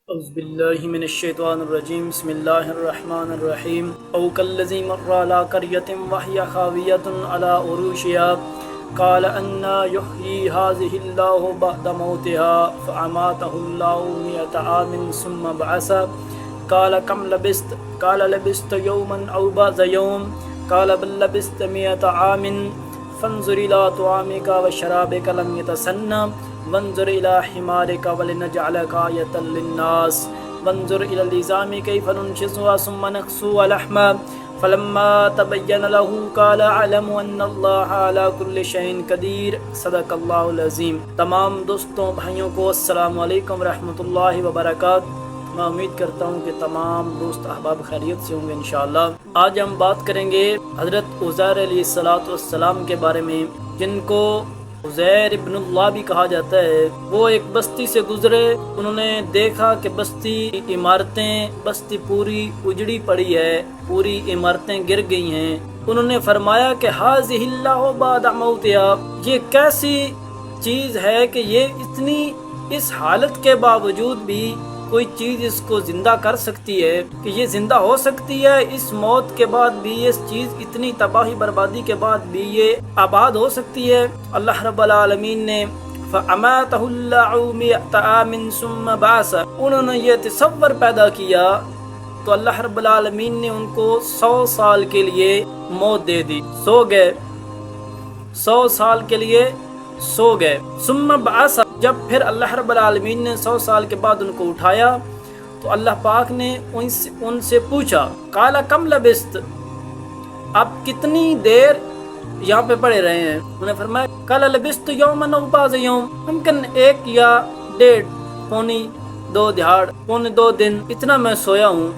اعوذ باللہ من الشیطان الرجیم بسم اللہ الرحمن الرحیم او کالذی مر علی قریۃ وہی خاویۃ علی عروشها قال انا یحیی هذه اللہ بعد موتها فاماتہ اللہ 100 عام ثم بعثه قال کم لبثت قال لبثت یوما او بعض یوم قال بل لبثت 100 عام فانظر الى طعامک وشرابک لم یتسنى وانظر إلى حمارك ولنجعلك آية للناس وانظر إلى العظام كيف ننشزها ثم نكسوها لحما فلما تبين له قال أعلم أن الله على كل شيء قدير صدق اللہ العظیم۔ تمام دوستوں بھائیوں کو السلام علیکم ورحمۃ اللہ وبرکاتہ۔ میں امید کرتا ہوں کہ تمام دوست احباب خیریت سے ہوں گے انشاءاللہ۔ آج ہم بات کریں گے حضرت عزیر علیہ السلام کے بارے میں، جن کو عزیر ابن اللہ بھی کہا جاتا ہے۔ وہ ایک بستی سے گزرے، انہوں نے دیکھا کہ بستی بستی پوری اجڑی پڑی ہے، پوری عمارتیں گر گئی ہیں۔ انہوں نے فرمایا کہ ھذہ اللہ بعد موتها، یہ کیسی چیز ہے کہ یہ اس حالت کے باوجود بھی کوئی چیز اس کو زندہ کر سکتی ہے، کہ یہ زندہ ہو سکتی ہے اس موت کے بعد بھی، اس چیز اتنی تباہی بربادی کے بعد بھی یہ آباد ہو سکتی ہے۔ اللہ رب العالمین نے فَأَمَاتَهُ اللَّهُ 100 عَامٍ ثُمَّ بَعَثَهُ، انہوں نے یہ تصور پیدا کیا تو اللہ رب العالمین نے ان کو 100 سال کے لیے موت دے دی، سو گئے، 100 سال کے لیے سو گئے۔ ثم بعث، جب پھر اللہ رب العالمین نے 100 سال کے بعد ان کو اٹھایا تو اللہ پاک نے ان سے پوچھا قال کم لبثت، آپ کتنی دیر یہاں پہ پڑے رہے ہیں؟ انہوں نے فرمایا قال لبثت یوما او بعض یوم، ممکن 1 یا 1.5 پونی 2 دہاڑ پونے 2 دن اتنا میں سویا ہوں۔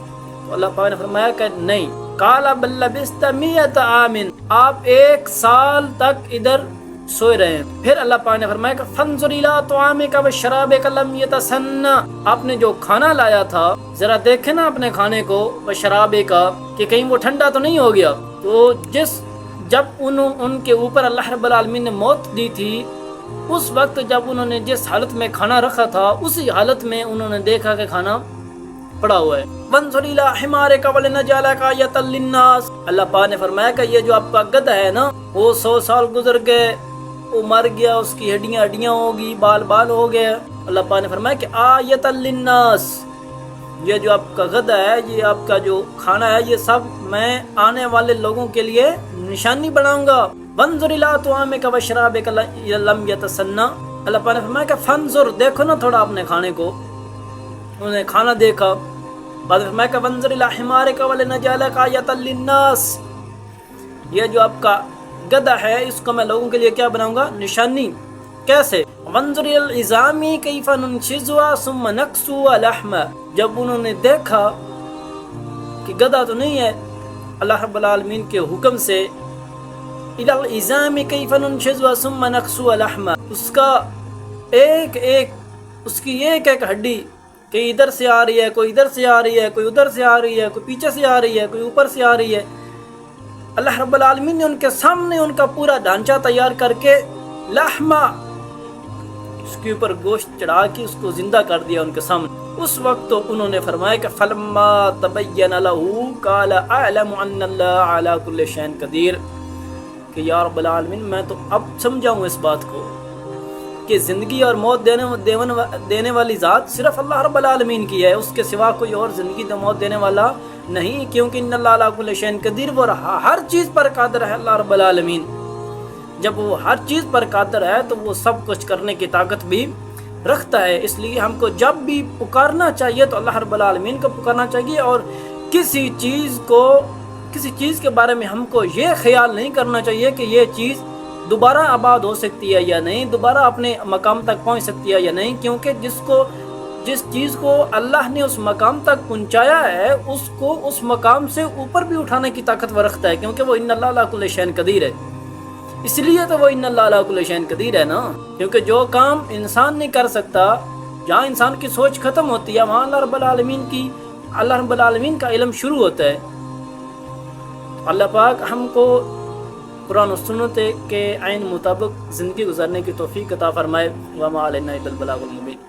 تو اللہ پاک نے فرمایا کہ نہیں، قال بل لبثت 100 عام، آپ 1 سال تک ادھر سوئے رہے ہیں۔ پھر اللہ پاک نے فرمایا کہ فانظر الی طعامک وشرابک لم یتسنى، آپ نے جو کھانا لایا تھا ذرا دیکھیں نا اپنے کھانے کو، وشرابک، کہ کہیں وہ ٹھنڈا تو نہیں ہو گیا۔ تو جب ان کے اوپر اللہ رب العالمین نے موت دی تھی، اس وقت جب انہوں نے جس حالت میں کھانا رکھا تھا اسی حالت میں انہوں نے دیکھا کہ کھانا پڑا ہوا ہے۔ وانظر الی حمارک ولنجعلک آیۃ للناس، اللہ پاک نے فرمایا کہ یہ جو آپ کا گدھا ہے نا، وہ 100 سال گزر گئے، وہ مر گیا، اس کی ہڈیاں ہوگی، بال ہو گئے۔ اللہ پاک نے فرمایا کہ آیۃ للناس، یہ جو آپ کا غدہ ہے، یہ آپ کا جو کھانا ہے، یہ سب میں آنے والے لوگوں کے لیے نشانی بناؤں گا۔ وانظر الی طعامک وشرابک لم یتسنى، اللہ پاک نے فرمایا کہ فانظر، دیکھو نا تھوڑا اپنے کھانے کو۔ انہوں نے کھانا دیکھا، بعد میں فرمایا کہ وانظر الی حمارک ولنجعلک آیۃ للناس، یہ جو آپ کا گدھا ہے اس کو میں لوگوں کے لیے کیا بناؤں گا؟ نشانی۔ کیسے؟ وانظر الی العظام کیف ننشزها ثم نکسوها لحما، جب انہوں نے دیکھا کہ گدھا تو نہیں ہے، اللہ رب العالمین کے حکم سے الی العظام کیف ننشزها ثم نکسوها لحما، اس کا اس کی ایک ہڈی کہ ادھر سے آ رہی ہے، کوئی ادھر سے آ رہی ہے، کوئی ادھر سے آ رہی ہے، کوئی پیچھے سے آ رہی ہے، کوئی اوپر سے آ رہی ہے، اللہ رب العالمین نے ان کے سامنے ان کا پورا ڈھانچہ تیار کر کے لحما، اس کے اوپر گوشت چڑھا کے اس کو زندہ کر دیا ان کے سامنے۔ اس وقت تو انہوں نے فرمایا کہ فلما تبین له قال اعلم ان اللہ علی کل شیء قدیر، کہ یا رب العالمین میں تو اب سمجھا ہوں اس بات کو کہ زندگی اور موت دینے والی ذات صرف اللہ رب العالمین کی ہے، اس کے سوا کوئی اور زندگی تو موت دینے والا نہیں، کیونکہ ان اللہ علی کل شیء قدیر، وہ ہر چیز پر قادر ہے اللہ رب العالمین۔ جب وہ ہر چیز پر قادر ہے تو وہ سب کچھ کرنے کی طاقت بھی رکھتا ہے، اس لیے ہم کو جب بھی پکارنا چاہیے تو اللہ رب العالمین کو پکارنا چاہیے، اور کسی چیز کے بارے میں ہم کو یہ خیال نہیں کرنا چاہیے کہ یہ چیز دوبارہ آباد ہو سکتی ہے یا نہیں، دوبارہ اپنے مقام تک پہنچ سکتی ہے یا نہیں، کیونکہ جس چیز کو اللہ نے اس مقام تک پہنچایا ہے اس کو اس مقام سے اوپر بھی اٹھانے کی طاقت وہ رکھتا ہے، کیونکہ وہ ان اللہ علی کل شیء قدیر ہے۔ اس لیے تو وہ ان اللہ علی کل شیء قدیر ہے نا، کیونکہ جو کام انسان نہیں کر سکتا، جہاں انسان کی سوچ ختم ہوتی ہے وہاں اللہ رب العالمین کا علم شروع ہوتا ہے۔ اللہ پاک ہم کو قرآن و سنت کے عین مطابق زندگی گزارنے کی توفیق عطا فرمائے۔ وما علینا الا البلاغ المبین۔